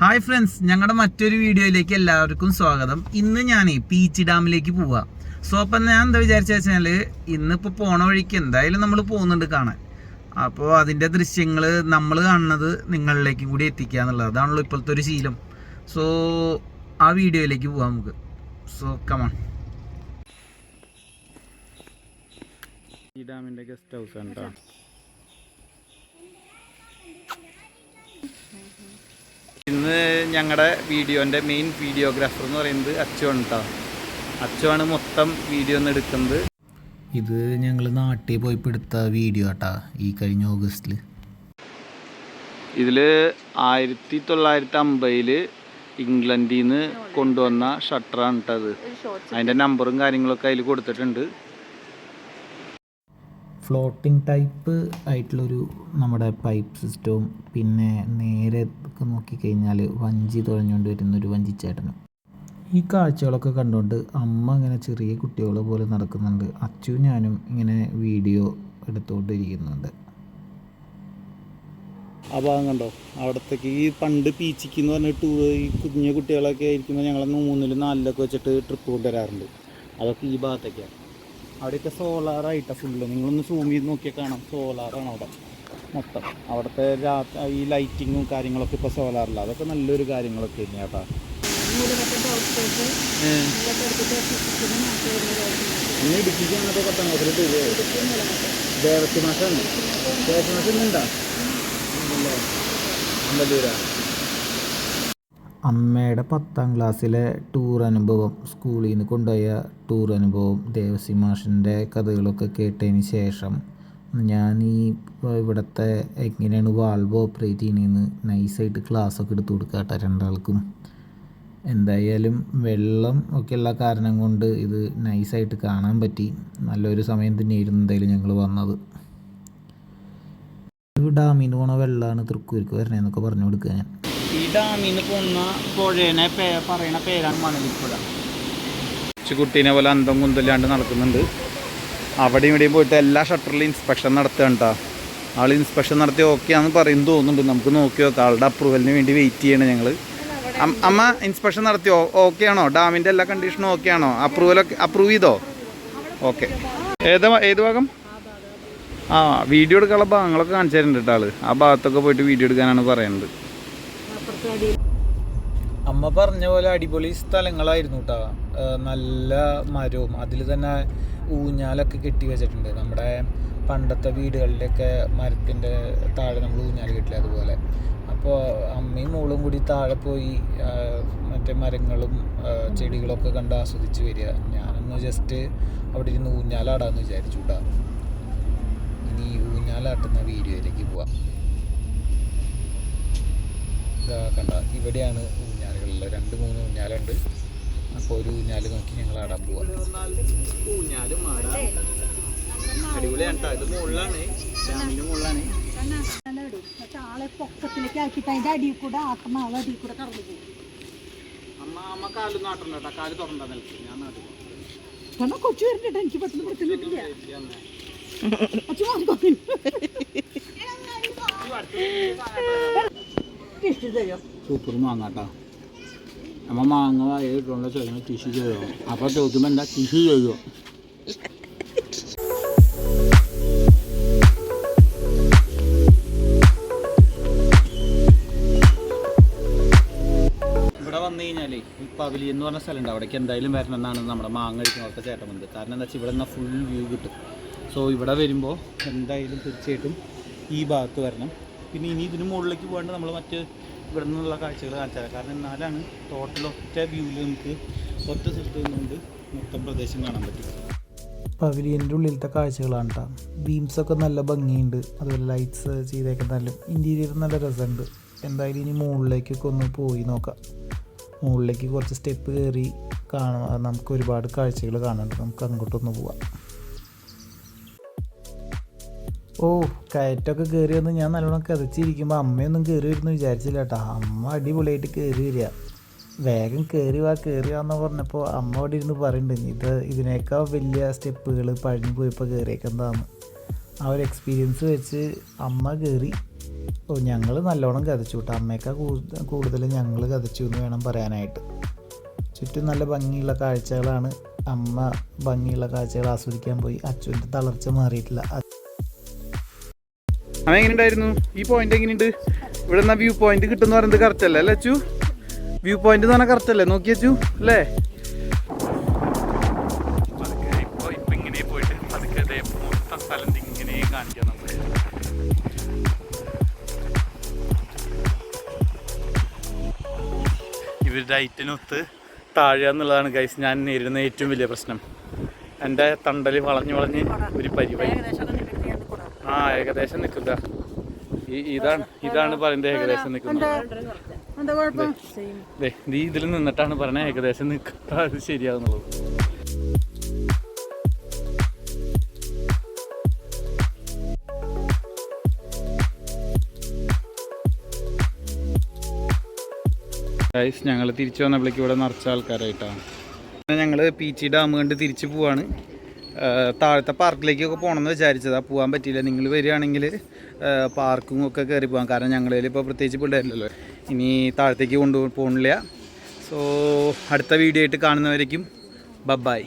Hi friends, ഞങ്ങളുടെ മറ്റൊരു വീഡിയോയിലേക്ക് എല്ലാവർക്കും സ്വാഗതം. ഇന്ന് ഞാൻ പീച്ചി ഡാമിലേക്ക് പോവാം. സോ അപ്പം ഞാൻ എന്താ വിചാരിച്ചു വെച്ചാൽ ഇന്നിപ്പോൾ പോണ വഴിക്ക് എന്തായാലും നമ്മൾ പോകുന്നുണ്ട് കാണാൻ. അപ്പോൾ അതിൻ്റെ ദൃശ്യങ്ങൾ നമ്മൾ കാണുന്നത് നിങ്ങളിലേക്കും കൂടി എത്തിക്കുക എന്നുള്ളത് അതാണല്ലോ ഇപ്പോഴത്തെ ഒരു ശീലം. സോ ആ വീഡിയോയിലേക്ക് പോവാം നമുക്ക്. So come on. ഈ ഡാമിൻ്റെ ഗസ്റ്റ് ഹൗസ് ആണ് കേട്ടോ. ഇന്ന് ഞങ്ങളുടെ വീഡിയോൻ്റെ മെയിൻ വീഡിയോഗ്രാഫർ എന്ന് പറയുന്നത് അച്ചുവാണ് കേട്ടോ. അച്ചുവാണ് മൊത്തം വീഡിയോ ഒന്ന് എടുക്കുന്നത്. ഇത് ഞങ്ങൾ നാട്ടിൽ പോയി എടുത്ത വീഡിയോ കേട്ടോ, ഈ കഴിഞ്ഞ ഓഗസ്റ്റിൽ. ഇതിൽ 1950 ഇംഗ്ലണ്ടിൽ നിന്ന് കൊണ്ടുവന്ന ഷട്ടറാണ് കേട്ടോ അത്. അതിൻ്റെ നമ്പറും കാര്യങ്ങളൊക്കെ അതിൽ കൊടുത്തിട്ടുണ്ട്. ഫ്ലോട്ടിംഗ് ടൈപ്പ് ആയിട്ടുള്ളൊരു നമ്മുടെ പൈപ്പ് സിസ്റ്റവും പിന്നെ നേരെ നോക്കിക്കഴിഞ്ഞാൽ വഞ്ചി തുഴഞ്ഞുകൊണ്ട് വരുന്നൊരു വഞ്ചിച്ചേട്ടനും. ഈ കാഴ്ചകളൊക്കെ കണ്ടുകൊണ്ട് അമ്മ ഇങ്ങനെ ചെറിയ കുട്ടികളെ പോലെ നടക്കുന്നുണ്ട്. അച്ചു ഞാനും ഇങ്ങനെ വീഡിയോ എടുത്തുകൊണ്ടിരിക്കുന്നുണ്ട്. ആ ഭാഗം കണ്ടോ, അവിടത്തേക്ക് ഈ പണ്ട് പീച്ചിക്ക് എന്ന് പറഞ്ഞിട്ട് ഈ കുഞ്ഞു കുട്ടികളൊക്കെ ആയിരിക്കുമ്പോൾ ഞങ്ങൾ 3-ലും 4-ലൊക്കെ വെച്ചിട്ട് ട്രിപ്പ് കൊണ്ടുവരാറുണ്ട്. അതൊക്കെ ഈ ഭാഗത്തേക്കാണ്. അവിടെയൊക്കെ സോളാറായിട്ടാണ് ഫുള്ള്. നിങ്ങളൊന്ന് സൂം ചെയ്ത് നോക്കിയാൽ കാണാം, സോളാറാണ് അവിടെ മൊത്തം. അവിടുത്തെ ഈ ലൈറ്റിങ്ങും കാര്യങ്ങളൊക്കെ ഇപ്പോൾ സോളാറില്ല. അതൊക്കെ നല്ലൊരു കാര്യങ്ങളൊക്കെ തന്നെയാണ് കേട്ടോ. ഇന്ന് ഇടുക്കിക്ക് അങ്ങനത്തെ 10ാം ക്ലാസ്സിൽ ദേവസ്വ മാഷാണ്. ദേവസ്വ മാഷം ഇന്നുണ്ടോ? അമ്പലൂരാ. അമ്മയുടെ 10ാം ക്ലാസ്സിലെ ടൂർ അനുഭവം, സ്കൂളിൽ നിന്ന് കൊണ്ടുപോയ ടൂർ അനുഭവം, ദേവസി മാഷിൻ്റെ കഥകളൊക്കെ കേട്ടതിന് ശേഷം ഞാൻ ഇവിടുത്തെ എങ്ങനെയാണ് വാൾവ് ഓപ്പറേറ്റ് ചെയ്യുന്നതെന്ന് നൈസായിട്ട് ക്ലാസ്സൊക്കെ എടുത്തു കൊടുക്കുക കേട്ടോ രണ്ടാൾക്കും. എന്തായാലും വെള്ളം ഒക്കെയുള്ള കാരണം കൊണ്ട് ഇത് നൈസായിട്ട് കാണാൻ പറ്റി. നല്ലൊരു സമയം തന്നെയായിരുന്നു എന്തായാലും ഞങ്ങൾ വന്നത്. ഡാമിന് പോണ വെള്ളമാണ് തൃക്കൂർക്ക് വരണേന്നൊക്കെ പറഞ്ഞു കൊടുക്കുക ഞാൻ. ഈ ഡാമിന് പോകുന്ന പുഴേനെ പറയണ പേരാണ് മണലിപ്പുഴ. കുട്ടീനെ പോലെ അന്തം കുന്തല്ലാണ്ട് നടക്കുന്നുണ്ട്. അവിടെയും ഇവിടെയും പോയിട്ട് എല്ലാ ഷട്ടറിലും ഇൻസ്പെക്ഷൻ നടത്തുകയാണ് കേട്ടോ. ആൾ ഇൻസ്പെക്ഷൻ നടത്തി ഓക്കെ ആണെന്ന് പറയും തോന്നുന്നുണ്ട്. നമുക്ക് നോക്കി നോക്കാം. ആളുടെ അപ്രൂവലിന് വേണ്ടി വെയിറ്റ് ചെയ്യണം ഞങ്ങൾ. അമ്മ ഇൻസ്പെക്ഷൻ നടത്തിയോ? ഓക്കെ ആണോ? ഡാമിൻ്റെ എല്ലാ കണ്ടീഷനും ഓക്കെ ആണോ? അപ്രൂവ് ചെയ്തോ? ഓക്കെ. ഏത് ഭാഗം? ആ, വീഡിയോ എടുക്കാനുള്ള ഭാഗങ്ങളൊക്കെ കാണിച്ചു തരുന്നുണ്ട് കേട്ടോ ആള്. ആ ഭാഗത്തൊക്കെ പോയിട്ട് വീഡിയോ എടുക്കാനാണ് പറയുന്നത്. അമ്മ പറഞ്ഞ പോലെ അടിപൊളി സ്ഥലങ്ങളായിരുന്നു കേട്ടോ. നല്ല മരവും അതിൽ തന്നെ ഊഞ്ഞാലൊക്കെ കെട്ടി വെച്ചിട്ടുണ്ട്. നമ്മുടെ പണ്ടത്തെ വീടുകളിലൊക്കെ മരത്തിൻ്റെ താഴെ നമ്മൾ ഊഞ്ഞാൽ കെട്ടില്ല, അതുപോലെ. അപ്പോൾ അമ്മയും മോളും കൂടി താഴെ പോയി മറ്റേ മരങ്ങളും ചെടികളൊക്കെ കണ്ട് ആസ്വദിച്ച് വരിക. ഞാനൊന്ന് ജസ്റ്റ് അവിടെ ഇരുന്ന് ഊഞ്ഞാലാടാന്ന് വിചാരിച്ചു കേട്ടോ. ഇനി ഊഞ്ഞാലാട്ടുന്ന വീഡിയോയിലേക്ക് പോവാം. കണ്ട, ഇവിടെയാണ് ഊഞ്ഞാലുകളിൽ 2-3 ഊഞ്ഞാലുണ്ട്. അപ്പോൾ ഒരു ഊഞ്ഞാല് നോക്കി ഞങ്ങൾ ആടാൻ പോവാം. ഊഞ്ഞാലും ആടാം, അടിപൊളിയാണ് കേട്ടോ. ഇത് മുകളിലാണ്, ഡാമിൻ്റെ മുകളിലാണ്. അമ്മ കാല് നാട്ടണ്ട കേട്ടോ, കാല് തുറണ്ടാ നിൽക്കും. ഞാൻ നാട്ടിൽ കൊച്ചു വരുന്നുണ്ട്. എനിക്ക് പെട്ടെന്ന് സൂപ്പർ മാങ്ങാട്ടാ. അമ്മ മാങ്ങ വായിട്ടുള്ള ചോദിക്കണം കൃഷി ചെയ്യുമോ? അപ്പോൾ ചോദിക്കുമ്പോൾ എന്താ കൃഷി ചെയ്യുമോ? ഇവിടെ വന്നു കഴിഞ്ഞാലേ ഈ പവലിയൻ എന്ന് പറഞ്ഞ സ്ഥലമുണ്ട്. അവിടേക്ക് എന്തായാലും വരണം എന്നാണ് നമ്മുടെ മാങ്ങ കഴിക്കുന്നവർക്ക് ചേട്ടമുണ്ട്. കാരണം എന്താ വെച്ചാൽ ഇവിടെ നിന്നാൽ ഫുൾ വ്യൂ കിട്ടും. സോ ഇവിടെ വരുമ്പോൾ എന്തായാലും തീർച്ചയായിട്ടും ഈ ഭാഗത്ത് വരണം. പിന്നെ ഇനി ഇതിന് മുകളിലേക്ക് പോകാണ്ട് നമ്മൾ മറ്റ് ഇവിടെ നിന്നുള്ള കാഴ്ചകൾ കാണിച്ചാൽ, കാരണം എന്നാലാണ് ടോട്ടൽ ഒറ്റ വ്യൂവിൽ നമുക്ക് ഒറ്റ സ്ഥലത്ത് നിന്നുകൊണ്ട് മൊത്തം പ്രദേശം കാണാൻ പറ്റും. പവലിയൻ്റെ ഉള്ളിലത്തെ കാഴ്ചകളാണ് കേട്ടോ. ബീംസൊക്കെ നല്ല ഭംഗിയുണ്ട്, അതുപോലെ ലൈറ്റ്സ് ചെയ്തൊക്കെ നല്ല ഇൻറ്റീരിയർ നല്ല രസമുണ്ട്. എന്തായാലും ഇനി മുകളിലേക്കൊക്കെ ഒന്ന് പോയി നോക്കാം. മുകളിലേക്ക് കുറച്ച് സ്റ്റെപ്പ് കയറി കാണാം. നമുക്ക് ഒരുപാട് കാഴ്ചകൾ കാണാനുണ്ട്. നമുക്ക് അങ്ങോട്ടൊന്ന് പോവാം. ഓ, കയറ്റൊക്കെ കയറി വന്ന് ഞാൻ നല്ലോണം കതച്ചിരിക്കുമ്പോൾ അമ്മയൊന്നും കയറി വരുമെന്ന് വിചാരിച്ചില്ല കേട്ടോ. അമ്മ അടിപൊളിയായിട്ട് കയറി വരിക. വേഗം കയറി വാന്ന് പറഞ്ഞപ്പോൾ അമ്മ അവിടെ ഇരുന്ന് പറയുന്നുണ്ട് ഇതിനേക്കാൾ വലിയ സ്റ്റെപ്പുകൾ പഴഞ്ഞു പോയപ്പോൾ കയറിയേക്കെന്താന്ന്. ആ ഒരു എക്സ്പീരിയൻസ് വെച്ച് അമ്മ കയറി. ഓ ഞങ്ങൾ നല്ലോണം കഥച്ചു കേട്ടോ. അമ്മയൊക്കെ കൂടുതൽ ഞങ്ങൾ കഥച്ചു എന്ന് വേണം പറയാനായിട്ട്. ചുറ്റും നല്ല ഭംഗിയുള്ള കാഴ്ചകളാണ്. അമ്മ ഭംഗിയുള്ള കാഴ്ചകൾ ആസ്വദിക്കാൻ പോയി. അച്ഛൻ്റെ തളർച്ച മാറിയിട്ടില്ല. അവൻ എങ്ങനെയുണ്ടായിരുന്നു? ഈ പോയിന്റ് എങ്ങനെയുണ്ട്? ഇവിടെ നിന്ന് വ്യൂ പോയിന്റ് കിട്ടുന്ന പറയുന്നത് കറക്റ്റ് അല്ലേ അല്ലേ അച്ചു? വ്യൂ പോയിന്റ് എന്ന് പറഞ്ഞാൽ കറക്റ്റ് അല്ലേ? നോക്കി അച്ചു അല്ലേ? ഇപ്പൊ ഇങ്ങനെ പോയിട്ട് അതൊക്കെ മൊത്തം സ്ഥലം ഇങ്ങനെ കാണിക്കാം നമുക്ക്. ഇവരുടെ ഐറ്റിനൊത്ത് താഴുക എന്നുള്ളതാണ് ഗൈസ് ഞാൻ നേരിടുന്ന ഏറ്റവും വലിയ പ്രശ്നം. എൻ്റെ തണ്ടൽ വളഞ്ഞ് ഒരു പരിപാടി. ഏകദേശം നിൽക്കുക. ഇതാണ് പറയുന്നത് ഏകദേശം നിൽക്കുന്നത്. ഇതിൽ നിന്നിട്ടാണ് പറഞ്ഞത് ഏകദേശം നിൽക്കുക അത് ശരിയാകുന്നുള്ളത്. ഗൈസ് ഞങ്ങൾ തിരിച്ചു വന്നപ്പോഴേക്ക് ഇവിടെ നിറച്ച ആൾക്കാരായിട്ടാണ്. ഞങ്ങൾ പീച്ചി ഡാം കണ്ട് തിരിച്ചു പോവാണ്. താഴത്തെ പാർക്കിലേക്കൊക്കെ പോകണമെന്ന് വിചാരിച്ചതാണ്, പോകാൻ പറ്റിയില്ല. നിങ്ങൾ വരികയാണെങ്കിൽ പാർക്കും ഒക്കെ കയറി പോകാം. കാരണം ഞങ്ങളിൽ ഇപ്പോൾ പ്രത്യേകിച്ച് പിള്ളേരില്ലല്ലോ, ഇനി താഴത്തേക്ക് പോകുന്നില്ല. സോ അടുത്ത വീഡിയോ ആയിട്ട് കാണുന്നവരേക്കും ബൈ.